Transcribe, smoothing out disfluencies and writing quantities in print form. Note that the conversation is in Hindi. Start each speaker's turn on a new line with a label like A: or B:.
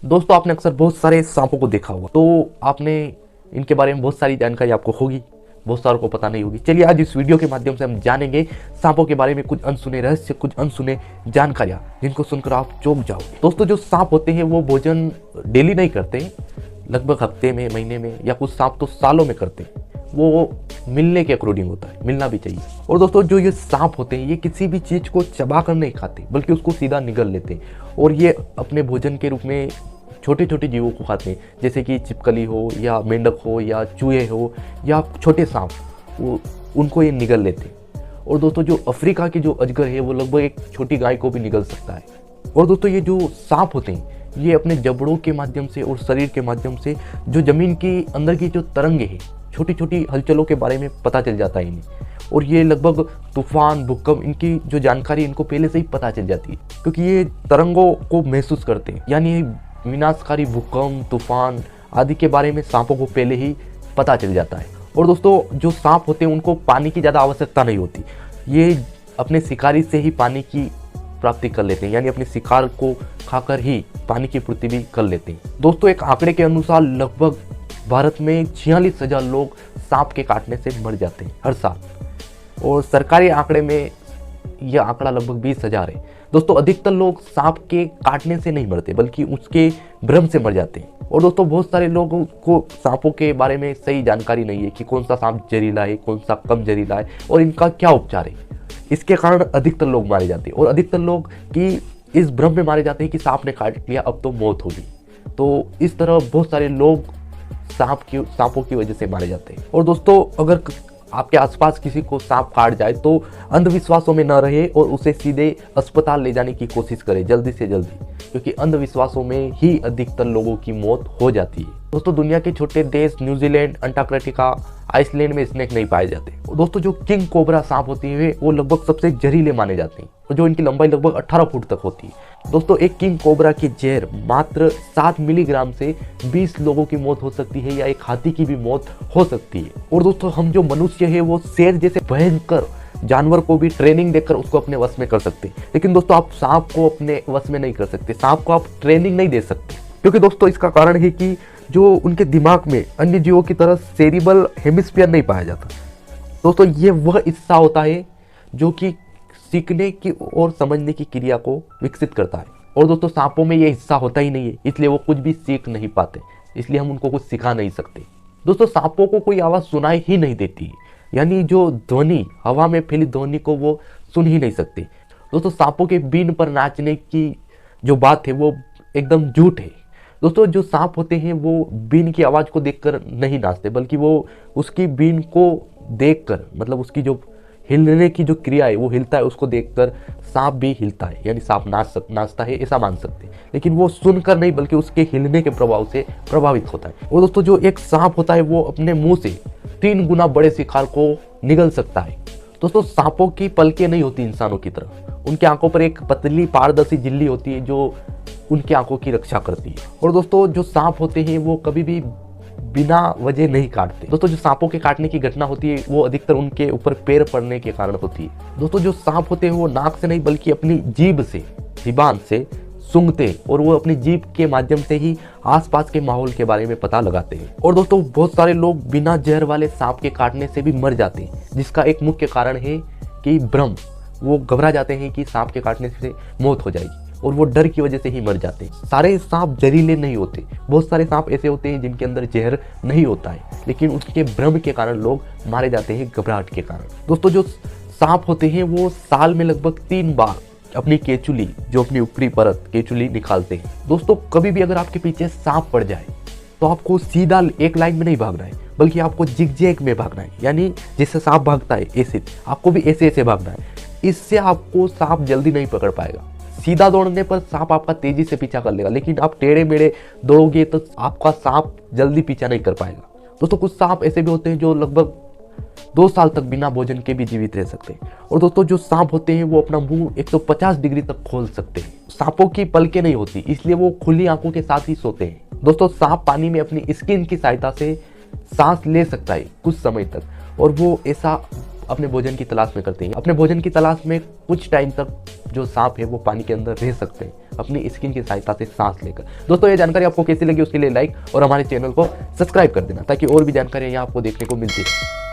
A: दोस्तों आपने अक्सर बहुत सारे सांपों को देखा होगा, तो आपने इनके बारे में बहुत सारी जानकारी आपको होगी, बहुत सारों को पता नहीं होगी। चलिए आज इस वीडियो के माध्यम से हम जानेंगे सांपों के बारे में कुछ अनसुने रहस्य, कुछ अनसुने जानकारियां जिनको सुनकर आप चौंक जाओगे। दोस्तों जो सांप होते हैं वो भोजन डेली नहीं करते, लगभग हफ्ते में, महीने में, या कुछ सांप तो सालों में करते हैं। वो मिलने के अकॉर्डिंग होता है, मिलना भी चाहिए। और दोस्तों जो ये सांप होते हैं ये किसी भी चीज को चबा कर नहीं खाते, बल्कि उसको सीधा निगल लेते हैं। और ये अपने भोजन के रूप में छोटे छोटे जीवों को खाते हैं, जैसे कि छिपकली हो या मेंढक हो या चूहे हो या छोटे सांप, वो उनको ये निगल लेते हैं। और दोस्तों जो अफ्रीका की जो अजगर है वो लगभग एक छोटी गाय को भी निगल सकता है। और दोस्तों ये जो सांप होते हैं ये अपने जबड़ों के माध्यम से और शरीर के माध्यम से जो जमीन की अंदर की जो तरंगे हैं, छोटी छोटी हलचलों के बारे में पता चल जाता है इन्हें। और ये लगभग तूफान, भूकंप, इनकी जो जानकारी इनको पहले से ही पता चल जाती है, क्योंकि ये तरंगों को महसूस करते हैं। यानी विनाशकारी भूकंप, तूफान आदि के बारे में सांपों को पहले ही पता चल जाता है। और दोस्तों जो सांप होते हैं उनको पानी की ज़्यादा आवश्यकता नहीं होती, ये अपने शिकारी से ही पानी की प्राप्ति कर लेते हैं, यानी अपने शिकार को खाकर ही पानी की पूर्ति भी कर लेते हैं। दोस्तों एक आंकड़े के अनुसार लगभग भारत में 46,000 लोग सांप के काटने से मर जाते हैं हर साल, और सरकारी आंकड़े में यह आंकड़ा लगभग 20,000 है। दोस्तों अधिकतर लोग सांप के काटने से नहीं मरते, बल्कि उसके भ्रम से मर जाते हैं। और दोस्तों बहुत सारे लोगों को सांपों के बारे में सही जानकारी नहीं है कि कौन सा सांप जहरीला है, कौन सा कम जहरीला है और इनका क्या उपचार है। इसके कारण अधिकतर लोग मारे जाते हैं, और अधिकतर लोग की इस भ्रम में मारे जाते हैं कि सांप ने काट लिया अब तो मौत होगी। तो इस तरह बहुत सारे लोग सांपों की वजह से मारे जाते हैं। और दोस्तों अगर आपके आसपास किसी को सांप काट जाए तो अंधविश्वासों में न रहे और उसे सीधे अस्पताल ले जाने की कोशिश करें जल्दी से जल्दी, क्योंकि अंधविश्वासों में ही अधिकतर लोगों की मौत हो जाती है। दोस्तों दुनिया के छोटे देश न्यूजीलैंड, अंटार्कटिका, आइसलैंड में स्नेक नहीं पाए जाते। दोस्तों जो किंग कोबरा सांप होती है वो लगभग सबसे जहरीले माने जाते हैं, और जो इनकी लंबाई लगभग 18 फुट तक होती है। दोस्तों एक किंग कोबरा की जहर मात्र 7 मिलीग्राम से 20 लोगों की मौत हो सकती है, या एक हाथी की भी मौत हो सकती है। और दोस्तों हम जो मनुष्य है वो शेर जैसे भयंकर जानवर को भी ट्रेनिंग देकर उसको अपने वश में कर सकते हैं, लेकिन दोस्तों आप सांप को अपने वश में नहीं कर सकते। सांप को आप ट्रेनिंग नहीं दे सकते, क्योंकि दोस्तों इसका कारण है कि जो उनके दिमाग में अन्य जीवों की तरह सेरिबल हेमिस्फीयर नहीं पाया जाता। दोस्तों ये वह हिस्सा होता है जो कि सीखने की और समझने की क्रिया को विकसित करता है। और दोस्तों सांपों में ये हिस्सा होता ही नहीं है, इसलिए वो कुछ भी सीख नहीं पाते, इसलिए हम उनको कुछ सिखा नहीं सकते। दोस्तों सांपों को कोई आवाज़ सुनाई ही नहीं देती, यानी जो ध्वनि, हवा में फैली ध्वनि को वो सुन ही नहीं सकते। दोस्तों सांपों के बीन पर नाचने की जो बात है वो एकदम झूठ है। दोस्तों जो सांप होते हैं वो बीन की आवाज़ को देखकर नहीं नाचते, बल्कि वो उसकी बीन को देखकर, मतलब उसकी जो हिलने की जो क्रिया है वो हिलता है, उसको देखकर सांप भी हिलता है, यानी सांप नाचता है ऐसा मान सकते हैं। लेकिन वो सुनकर नहीं, बल्कि उसके हिलने के प्रभाव से प्रभावित होता है। और दोस्तों जो एक सांप होता है वो अपने मुंह से 3 गुना बड़े शिकार को निगल सकता है। दोस्तों सांपों की पलकें नहीं होती इंसानों की तरह, उनकी आंखों पर एक पतली पारदर्शी झिल्ली होती है जो उनकी आंखों की रक्षा करती है। और दोस्तों जो सांप होते हैं वो कभी भी बिना वजह नहीं काटते। दोस्तों जो सांपों के काटने की घटना होती है वो अधिकतर उनके ऊपर पैर पड़ने के कारण होती है। दोस्तों जो सांप होते हैं वो नाक से नहीं, बल्कि अपनी जीभ से, जीभान से सूंघते, और वो अपनी जीभ के माध्यम से ही आसपास के माहौल के बारे में पता लगाते हैं। और दोस्तों बहुत सारे लोग बिना जहर वाले सांप के काटने से भी मर जाते हैं, जिसका एक मुख्य कारण है कि भ्रम। वो घबरा जाते हैं कि सांप के काटने से मौत हो जाएगी, और वो डर की वजह से ही मर जाते हैं। सारे सांप जहरीले नहीं होते, बहुत सारे सांप ऐसे होते हैं जिनके अंदर जहर नहीं होता है, लेकिन उसके भ्रम के कारण लोग मारे जाते हैं, घबराहट के कारण। दोस्तों जो सांप होते हैं वो साल में लगभग 3 बार अपनी केचुली, जो अपनी ऊपरी परत केचुली, निकालते हैं। दोस्तों कभी भी अगर आपके पीछे सांप पड़ जाए तो आपको सीधा एक लाइन में नहीं भागना है, बल्कि आपको जिगजैग में भागना है, यानी जैसे सांप भागता है ऐसे आपको भी ऐसे ऐसे भागना है। इससे आपको सांप जल्दी नहीं पकड़ पाएगा। सीधा दौड़ने पर सांप आपका तेजी से पीछा कर लेगा, लेकिन आप टेढ़े मेढ़े दौड़ोगे तो आपका सांप जल्दी पीछा नहीं कर पाएगा। दोस्तों कुछ सांप ऐसे भी होते हैं जो लगभग 2 साल तक बिना भोजन के भी जीवित रह सकते हैं। और दोस्तों जो सांप होते हैं वो अपना मुंह 150 डिग्री तक खोल सकते हैं। सांपों की पलकें नहीं होती, इसलिए वो खुली आंखों के साथ ही सोते हैं। दोस्तों सांप पानी में अपनी स्किन की सहायता से सांस ले सकता है कुछ समय तक, और वो ऐसा अपने भोजन की तलाश में करते हैं। अपने भोजन की तलाश में कुछ टाइम तक जो सांप है वो पानी के अंदर रह सकते हैं। अपनी स्किन की सहायता से सांस लेकर। दोस्तों ये जानकारी आपको कैसी लगी उसके लिए लाइक और हमारे चैनल को सब्सक्राइब कर देना ताकि और भी जानकारियाँ आपको देखने को मिलती रहे।